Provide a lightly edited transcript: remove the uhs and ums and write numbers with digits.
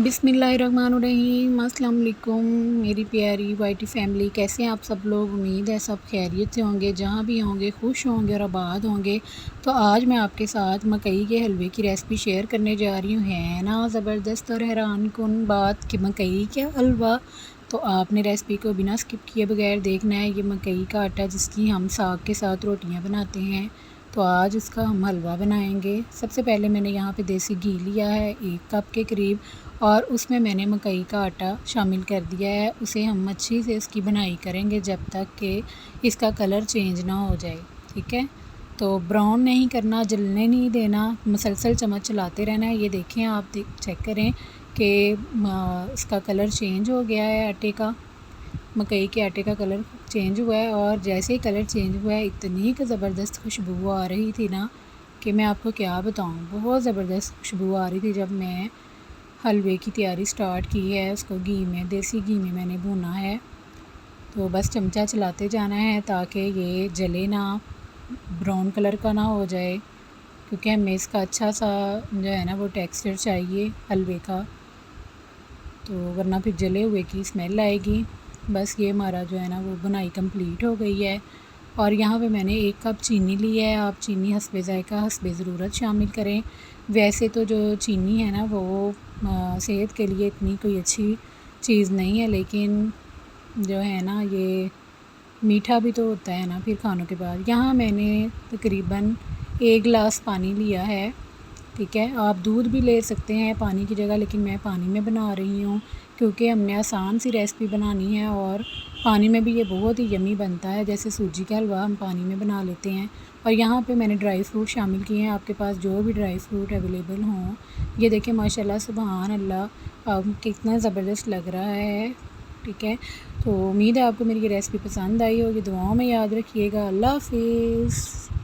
बिस्मिल्लाहिर्रहमानुर्रहीम। अस्सलाम वालेकुम मेरी प्यारी वाइटी फैमिली, कैसे हैं आप सब लोग। उम्मीद है सब खैरियत से होंगे, जहाँ भी होंगे खुश होंगे और आबाद होंगे। तो आज मैं आपके साथ मकई के हलवे की रेसिपी शेयर करने जा रही हूँ। है ना ज़बरदस्त और हैरान कुन बात कि मकई का हलवा। तो आपने रेसिपी को बिना स्किप किए बगैर देखना है। ये मकई का आटा जिसकी हम साग के साथ रोटियाँ बनाते हैं, तो आज इसका हम हलवा बनाएंगे। सबसे पहले मैंने यहाँ पे देसी घी लिया है 1 कप के करीब, और उसमें मैंने मकई का आटा शामिल कर दिया है। उसे हम अच्छी से इसकी बनाई करेंगे जब तक कि इसका कलर चेंज ना हो जाए। ठीक है, तो ब्राउन नहीं करना, जलने नहीं देना, मुसलसल चम्मच चलाते रहना है। ये देखें आप, चेक करें कि इसका कलर चेंज हो गया है। आटे का, मकई के आटे का कलर चेंज हुआ है, और जैसे ही कलर चेंज हुआ है इतनी कि ज़बरदस्त खुशबू आ रही थी ना कि मैं आपको क्या बताऊं। बहुत ज़बरदस्त खुशबू आ रही थी जब मैं हलवे की तैयारी स्टार्ट की है। उसको घी में, देसी घी में मैंने भुना है। तो बस चमचा चलाते जाना है ताकि ये जले ना, ब्राउन कलर का ना हो जाए, क्योंकि हमें इसका अच्छा सा जो है ना वो टेक्सचर चाहिए हलवे का, तो वरना फिर जले हुए की स्मेल आएगी। बस ये हमारा जो है ना वो बुनाई कंप्लीट हो गई है। और यहाँ पे मैंने 1 कप चीनी ली है। आप चीनी हस्बे ज़ायक़ा, हस्बे ज़रूरत शामिल करें। वैसे तो जो चीनी है ना वो सेहत के लिए इतनी कोई अच्छी चीज़ नहीं है, लेकिन जो है ना ये मीठा भी तो होता है ना फिर खानों के बाद। यहाँ मैंने तकरीबन 1 गिलास पानी लिया है। ठीक है, आप दूध भी ले सकते हैं पानी की जगह, लेकिन मैं पानी में बना रही हूँ क्योंकि हमने आसान सी रेसिपी बनानी है, और पानी में भी ये बहुत ही यमी बनता है। जैसे सूजी का हलवा हम पानी में बना लेते हैं। और यहाँ पे मैंने ड्राई फ्रूट शामिल किए हैं, आपके पास जो भी ड्राई फ्रूट अवेलेबल हों। ये देखें माशाल्लाह सुभान अल्लाह, कितना ज़बरदस्त लग रहा है। ठीक है, तो उम्मीद है आपको मेरी ये रेसिपी पसंद आई होगी। दुआओं में याद रखिएगा। अल्लाह हाफ़िज़।